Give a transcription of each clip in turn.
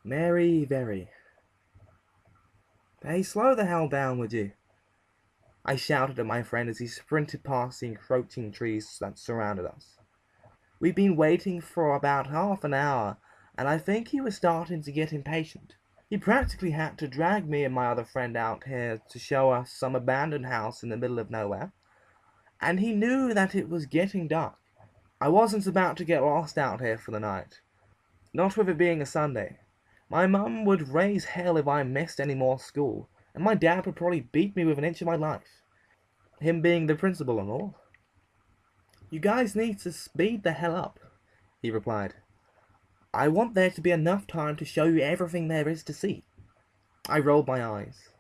Mary Very. Hey, slow the hell down, would you? I shouted at my friend as he sprinted past the encroaching trees that surrounded us. We'd been waiting for about half an hour, and I think he was starting to get impatient. He practically had to drag me and my other friend out here to show us some abandoned house in the middle of nowhere, and he knew that it was getting dark. I wasn't about to get lost out here for the night, not with it being a Sunday. My mum would raise hell if I missed any more school, and my dad would probably beat me with an inch of my life, him being the principal and all. You guys need to speed the hell up, he replied. I want there to be enough time to show you everything there is to see. I rolled my eyes.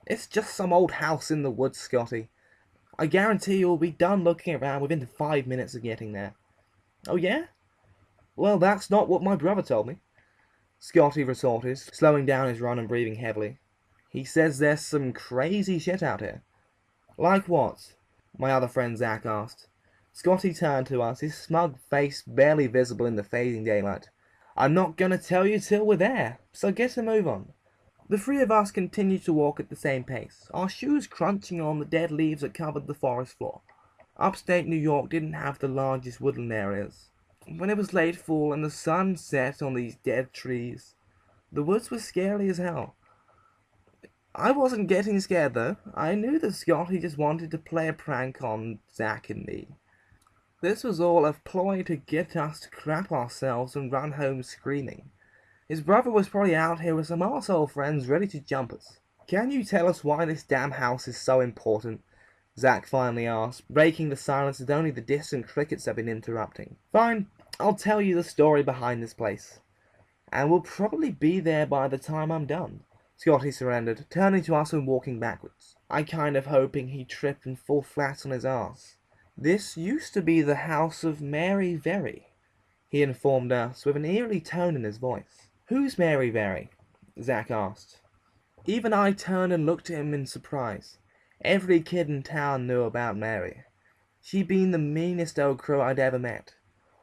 It's just some old house in the woods, Scotty. I guarantee you'll be done looking around within 5 minutes of getting there. Oh yeah? Well, that's not what my brother told me, Scotty retorted, slowing down his run and breathing heavily. He says there's some crazy shit out here. Like what? My other friend Zach asked. Scotty turned to us, his smug face barely visible in the fading daylight. I'm not gonna tell you till we're there, so get a move on. The three of us continued to walk at the same pace, our shoes crunching on the dead leaves that covered the forest floor. Upstate New York didn't have the largest woodland areas. When it was late fall and the sun set on these dead trees, the woods were scary as hell. I wasn't getting scared though. I knew that Scotty just wanted to play a prank on Zach and me. This was all a ploy to get us to crap ourselves and run home screaming. His brother was probably out here with some arsehole friends ready to jump us. Can you tell us why this damn house is so important? Zach finally asked, breaking the silence that only the distant crickets had been interrupting. Fine, I'll tell you the story behind this place. And we'll probably be there by the time I'm done. Scotty surrendered, turning to us and walking backwards. I kind of hoping he'd trip and fall flat on his arse. This used to be the house of Mary Very, he informed us with an eerie tone in his voice. Who's Mary Very? Zach asked. Even I turned and looked at him in surprise. Every kid in town knew about Mary. She'd been the meanest old crow I'd ever met.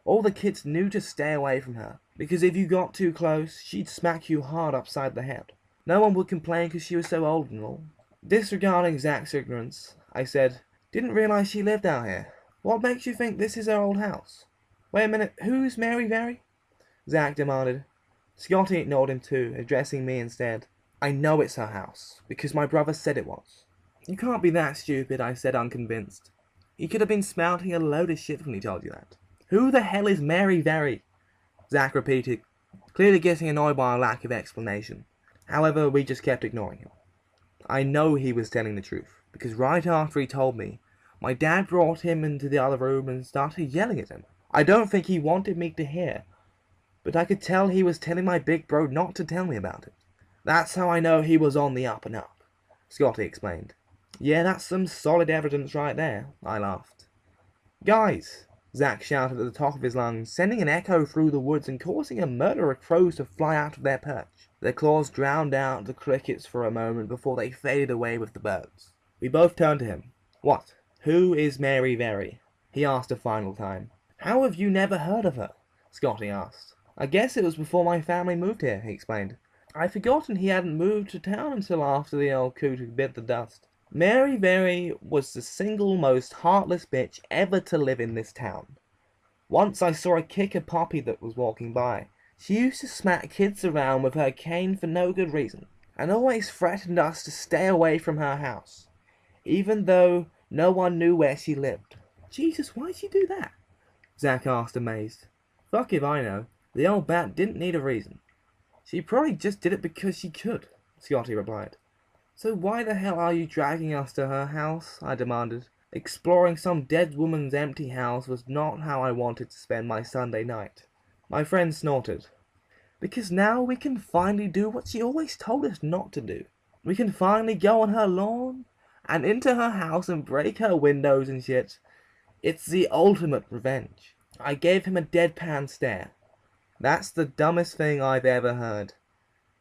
All the kids knew to stay away from her, because if you got too close, she'd smack you hard upside the head. No one would complain because she was so old and all. Disregarding Zach's ignorance, I said, Didn't realize she lived out here. What makes you think this is her old house? Wait a minute, who's Mary Very? Zach demanded. Scotty ignored him too, addressing me instead. I know it's her house, because my brother said it was. You can't be that stupid, I said, unconvinced. He could have been spouting a load of shit when he told you that. Who the hell is Mary Very? Zach repeated, clearly getting annoyed by our lack of explanation. However, we just kept ignoring him. I know he was telling the truth, because right after he told me, my dad brought him into the other room and started yelling at him. I don't think he wanted me to hear, but I could tell he was telling my big bro not to tell me about it. That's how I know he was on the up and up, Scotty explained. Yeah, that's some solid evidence right there, I laughed. Guys, Zach shouted at the top of his lungs, sending an echo through the woods and causing a murder of crows to fly out of their perch. Their claws drowned out the crickets for a moment before they faded away with the birds. We both turned to him. What? Who is Mary Very? He asked a final time. How have you never heard of her? Scotty asked. I guess it was before my family moved here, he explained. I'd forgotten he hadn't moved to town until after the old coot had bit the dust. Mary Very was the single most heartless bitch ever to live in this town. Once I saw her kick a puppy that was walking by. She used to smack kids around with her cane for no good reason, and always threatened us to stay away from her house, even though no one knew where she lived. Jesus, why'd she do that? Zach asked, amazed. Fuck if I know. The old bat didn't need a reason. She probably just did it because she could, Scotty replied. So why the hell are you dragging us to her house? I demanded. Exploring some dead woman's empty house was not how I wanted to spend my Sunday night. My friend snorted. Because now we can finally do what she always told us not to do. We can finally go on her lawn and into her house and break her windows and shit. It's the ultimate revenge. I gave him a deadpan stare. That's the dumbest thing I've ever heard.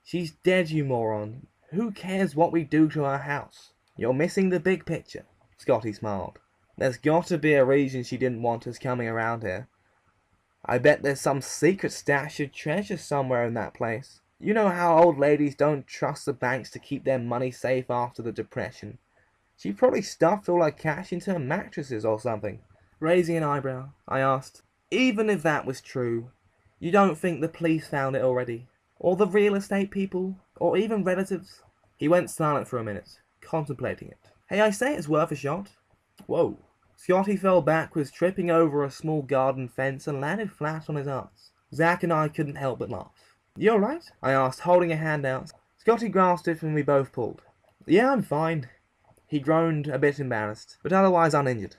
She's dead, you moron. Who cares what we do to her house? You're missing the big picture. Scotty smiled. There's got to be a reason she didn't want us coming around here. I bet there's some secret stash of treasure somewhere in that place. You know how old ladies don't trust the banks to keep their money safe after the Depression. She probably stuffed all her cash into her mattresses or something. Raising an eyebrow, I asked, even if that was true, you don't think the police found it already? Or the real estate people? Or even relatives? He went silent for a minute, contemplating it. Hey, I say it's worth a shot. Whoa. Scotty fell backwards, tripping over a small garden fence and landed flat on his ass. Zach and I couldn't help but laugh. You alright? I asked, holding a hand out. Scotty grasped it and we both pulled. Yeah, I'm fine. He groaned, a bit embarrassed, but otherwise uninjured.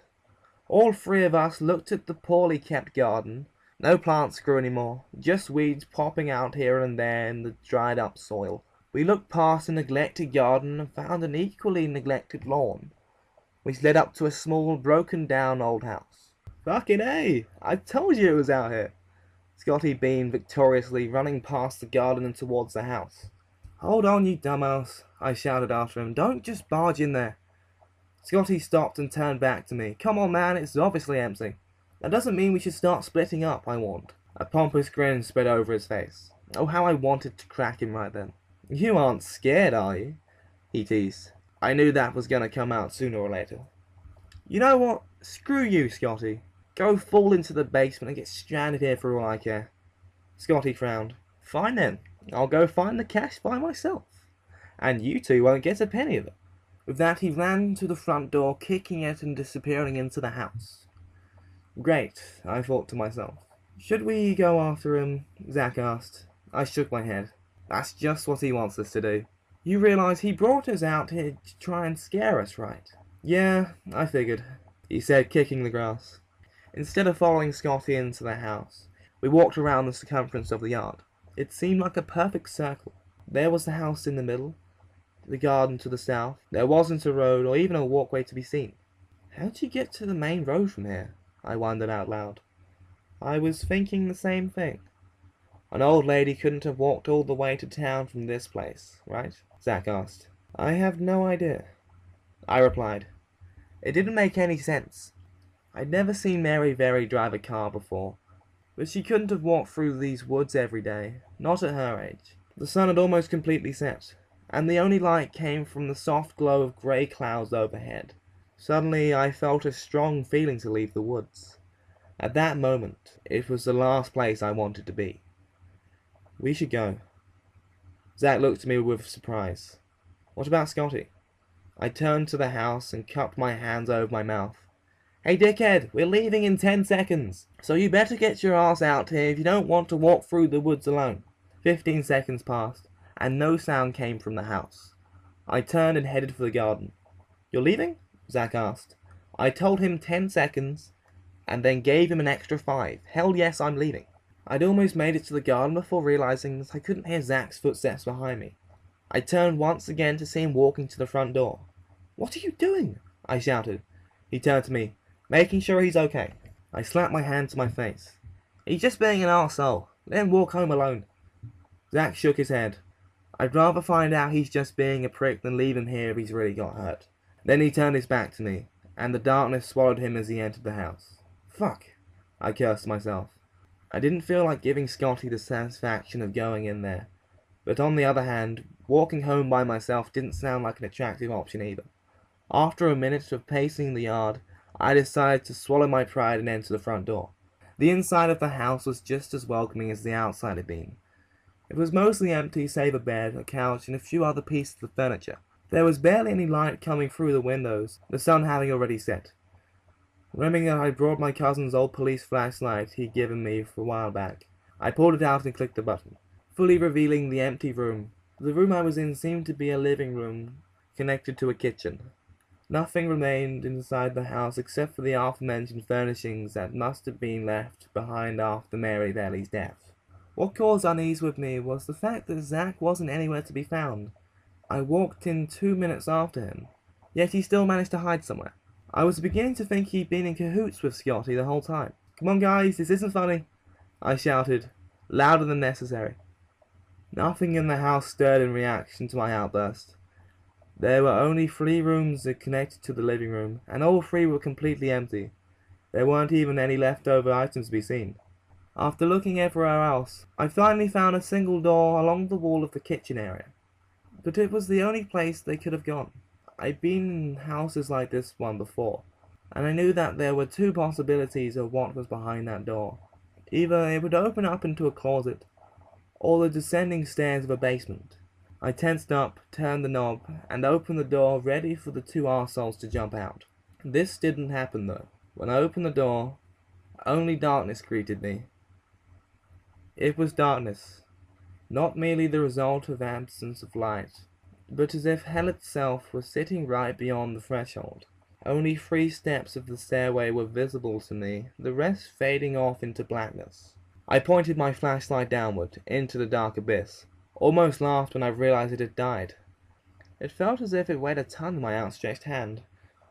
All three of us looked at the poorly kept garden. No plants grew anymore, just weeds popping out here and there in the dried up soil. We looked past a neglected garden and found an equally neglected lawn, which led up to a small, broken down old house. Fucking A! I told you it was out here! Scotty beamed victoriously, running past the garden and towards the house. Hold on, you dumbass, I shouted after him. Don't just barge in there. Scotty stopped and turned back to me. Come on, man, it's obviously empty. That doesn't mean we should start splitting up, I warned. A pompous grin spread over his face. Oh, how I wanted to crack him right then. You aren't scared, are you? He teased. I knew that was going to come out sooner or later. You know what? Screw you, Scotty. Go fall into the basement and get stranded here for all I care. Scotty frowned. Fine then. I'll go find the cash by myself. And you two won't get a penny of it. With that, he ran to the front door, kicking it and disappearing into the house. Great, I thought to myself. Should we go after him? Zach asked. I shook my head. That's just what he wants us to do. You realize he brought us out here to try and scare us, right? Yeah, I figured, he said, kicking the grass. Instead of following Scotty into the house, we walked around the circumference of the yard. It seemed like a perfect circle. There was the house in the middle, the garden to the south. There wasn't a road or even a walkway to be seen. How'd you get to the main road from here? I wondered out loud. I was thinking the same thing. An old lady couldn't have walked all the way to town from this place, right? Zach asked. I have no idea, I replied. It didn't make any sense. I'd never seen Mary Very drive a car before, but she couldn't have walked through these woods every day, not at her age. The sun had almost completely set, and the only light came from the soft glow of grey clouds overhead. Suddenly I felt a strong feeling to leave the woods. At that moment, it was the last place I wanted to be. We should go. Zach looked at me with surprise. What about Scotty? I turned to the house and cupped my hands over my mouth. Hey dickhead, we're leaving in 10 seconds, so you better get your ass out here if you don't want to walk through the woods alone. 15 seconds passed, and no sound came from the house. I turned and headed for the garden. You're leaving? Zach asked. I told him 10 seconds, and then gave him an extra 5. Hell yes, I'm leaving. I'd almost made it to the garden before realizing that I couldn't hear Zach's footsteps behind me. I turned once again to see him walking to the front door. What are you doing? I shouted. He turned to me, making sure he's okay. I slapped my hand to my face. He's just being an arsehole. Let him walk home alone. Zach shook his head. I'd rather find out he's just being a prick than leave him here if he's really got hurt. Then he turned his back to me, and the darkness swallowed him as he entered the house. Fuck, I cursed myself. I didn't feel like giving Scotty the satisfaction of going in there, but on the other hand, walking home by myself didn't sound like an attractive option either. After a minute of pacing the yard, I decided to swallow my pride and enter the front door. The inside of the house was just as welcoming as the outside had been. It was mostly empty save a bed, a couch, and a few other pieces of furniture. There was barely any light coming through the windows, the sun having already set. Remembering that I brought my cousin's old police flashlight he'd given me for a while back, I pulled it out and clicked the button, fully revealing the empty room. The room I was in seemed to be a living room connected to a kitchen. Nothing remained inside the house except for the aforementioned furnishings that must have been left behind after Mary Valley's death. What caused unease with me was the fact that Zach wasn't anywhere to be found. I walked in 2 minutes after him, yet he still managed to hide somewhere. I was beginning to think he'd been in cahoots with Scotty the whole time. Come on guys, this isn't funny, I shouted, louder than necessary. Nothing in the house stirred in reaction to my outburst. There were only 3 rooms that connected to the living room, and all 3 were completely empty. There weren't even any leftover items to be seen. After looking everywhere else, I finally found a single door along the wall of the kitchen area. But it was the only place they could have gone. I'd been in houses like this one before, and I knew that there were two possibilities of what was behind that door. Either it would open up into a closet, or the descending stairs of a basement. I tensed up, turned the knob, and opened the door, ready for the two arseholes to jump out. This didn't happen though. When I opened the door, only darkness greeted me. It was darkness, not merely the result of absence of light, but as if hell itself was sitting right beyond the threshold. Only 3 steps of the stairway were visible to me, the rest fading off into blackness. I pointed my flashlight downward, into the dark abyss. Almost laughed when I realized it had died. It felt as if it weighed a ton in my outstretched hand.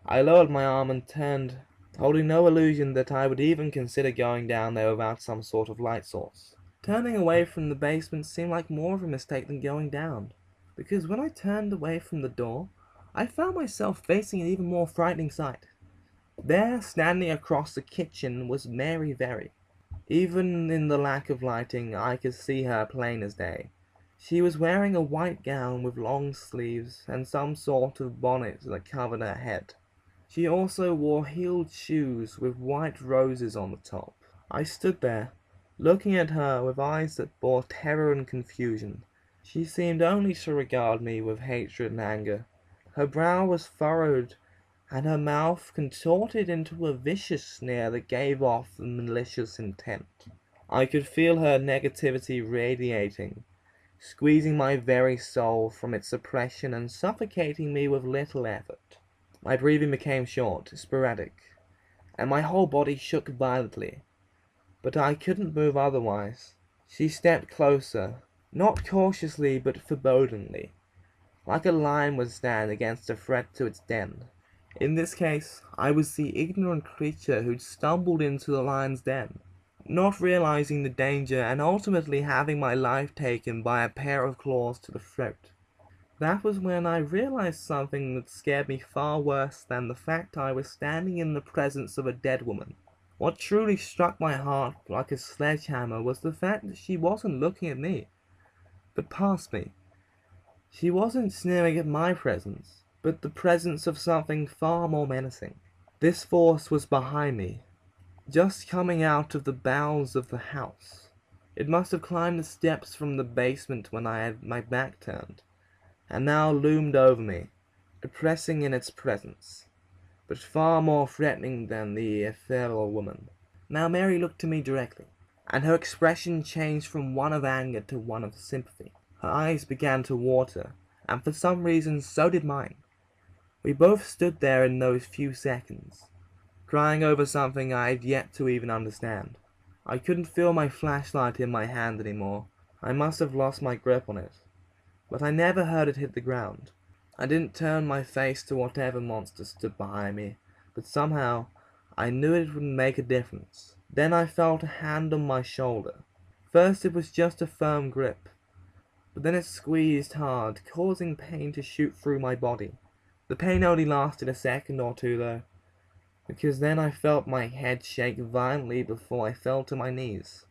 I lowered my arm and turned, holding no illusion that I would even consider going down there without some sort of light source. Turning away from the basement seemed like more of a mistake than going down, because when I turned away from the door, I found myself facing an even more frightening sight. There, standing across the kitchen, was Mary Very. Even in the lack of lighting, I could see her plain as day. She was wearing a white gown with long sleeves and some sort of bonnet that covered her head. She also wore heeled shoes with white roses on the top. I stood there, looking at her with eyes that bore terror and confusion. She seemed only to regard me with hatred and anger. Her brow was furrowed, and her mouth contorted into a vicious sneer that gave off the malicious intent. I could feel her negativity radiating, squeezing my very soul from its suppression and suffocating me with little effort. My breathing became short, sporadic, and my whole body shook violently, but I couldn't move otherwise. She stepped closer, not cautiously but forebodingly, like a lion would stand against a threat to its den. In this case, I was the ignorant creature who'd stumbled into the lion's den, not realizing the danger and ultimately having my life taken by a pair of claws to the throat. That was when I realized something that scared me far worse than the fact I was standing in the presence of a dead woman. What truly struck my heart like a sledgehammer was the fact that she wasn't looking at me, but past me. She wasn't sneering at my presence, but the presence of something far more menacing. This force was behind me, just coming out of the bowels of the house. It must have climbed the steps from the basement when I had my back turned, and now loomed over me, oppressing in its presence, but far more threatening than the ethereal woman. Now Mary looked to me directly, and her expression changed from one of anger to one of sympathy. Her eyes began to water, and for some reason so did mine. We both stood there in those few seconds, crying over something I had yet to even understand. I couldn't feel my flashlight in my hand anymore. I must have lost my grip on it, but I never heard it hit the ground. I didn't turn my face to whatever monster stood behind me, but somehow I knew it would make a difference. Then I felt a hand on my shoulder. First it was just a firm grip, but then it squeezed hard, causing pain to shoot through my body. The pain only lasted a second or two though, because then I felt my head shake violently before I fell to my knees.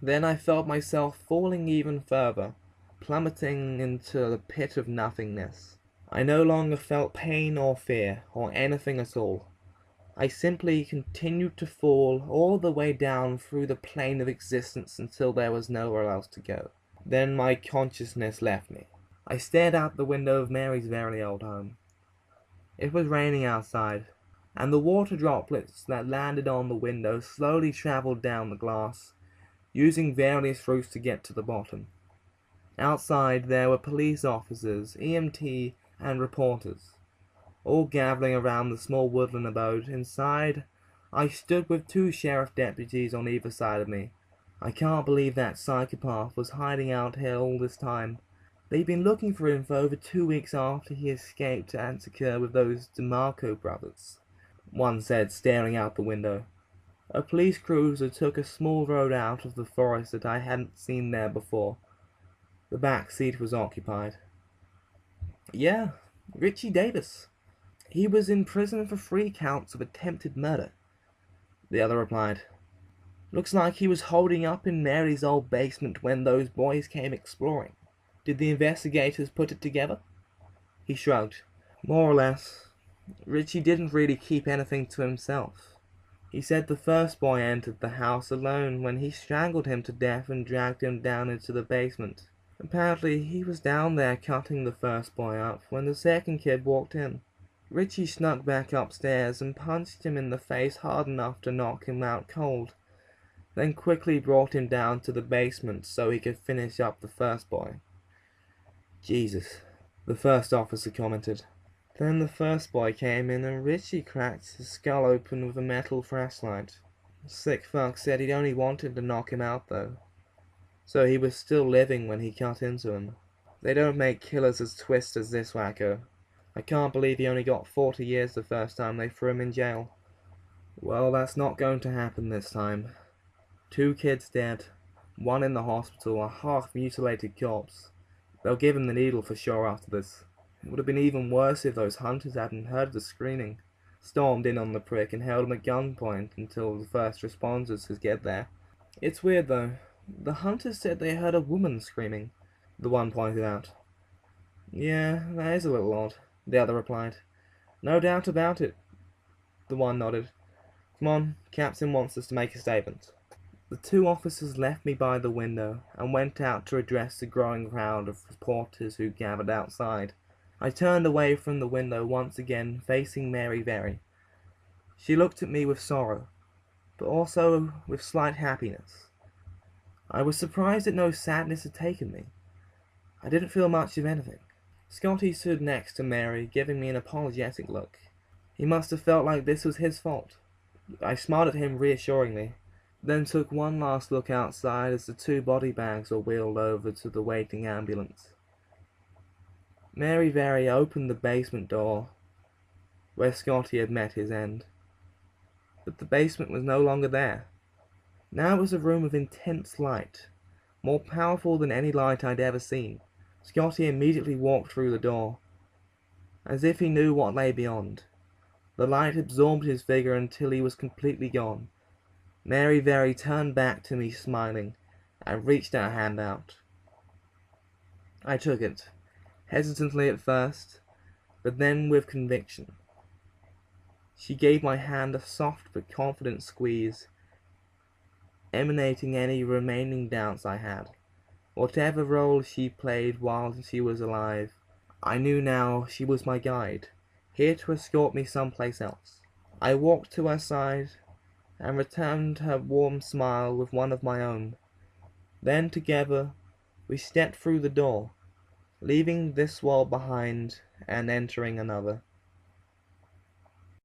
Then I felt myself falling even further, plummeting into the pit of nothingness. I no longer felt pain or fear, or anything at all. I simply continued to fall all the way down through the plane of existence until there was nowhere else to go. Then my consciousness left me. I stared out the window of Mary's very old home. It was raining outside, and the water droplets that landed on the window slowly traveled down the glass, using various routes to get to the bottom. Outside there were police officers, EMT, and reporters, all gathering around the small woodland abode. Inside, I stood with 2 sheriff deputies on either side of me. I can't believe that psychopath was hiding out here all this time. They'd been looking for him for over 2 weeks after he escaped to Antica with those DeMarco brothers, one said, staring out the window. A police cruiser took a small road out of the forest that I hadn't seen there before. The back seat was occupied. Yeah, Richie Davis. He was in prison for 3 counts of attempted murder, the other replied. Looks like he was holding up in Mary's old basement when those boys came exploring. Did the investigators put it together? He shrugged. More or less. Richie didn't really keep anything to himself. He said the first boy entered the house alone when he strangled him to death and dragged him down into the basement. Apparently, he was down there cutting the first boy up when the second kid walked in. Richie snuck back upstairs and punched him in the face hard enough to knock him out cold, then quickly brought him down to the basement so he could finish up the first boy. Jesus, the first officer commented. Then the first boy came in and Richie cracked his skull open with a metal flashlight. The sick fuck said he'd only wanted to knock him out though, so he was still living when he cut into him. They don't make killers as twisted as this wacko. I can't believe he only got 40 years the first time they threw him in jail. Well, that's not going to happen this time. 2 kids dead, 1 in the hospital, a half-mutilated corpse. They'll give him the needle for sure after this. It would have been even worse if those hunters hadn't heard the screaming, stormed in on the prick and held him at gunpoint until the first responders could get there. It's weird though. The hunters said they heard a woman screaming, the one pointed out. Yeah, that is a little odd, the other replied. No doubt about it, the one nodded. Come on, Captain wants us to make a statement. The 2 officers left me by the window and went out to address the growing crowd of reporters who gathered outside. I turned away from the window once again, facing Mary Very. She looked at me with sorrow, but also with slight happiness. I was surprised that no sadness had taken me. I didn't feel much of anything. Scotty stood next to Mary, giving me an apologetic look. He must have felt like this was his fault. I smiled at him reassuringly, then took one last look outside as the 2 body bags were wheeled over to the waiting ambulance. Mary Very opened the basement door, where Scotty had met his end. But the basement was no longer there. Now it was a room of intense light, more powerful than any light I'd ever seen. Scotty immediately walked through the door, as if he knew what lay beyond. The light absorbed his figure until he was completely gone. Mary Very turned back to me smiling, and reached her hand out. I took it, hesitantly at first, but then with conviction. She gave my hand a soft but confident squeeze, emanating any remaining doubts I had. Whatever role she played while she was alive, I knew now she was my guide, here to escort me someplace else. I walked to her side and returned her warm smile with one of my own. Then together we stepped through the door, leaving this world behind and entering another.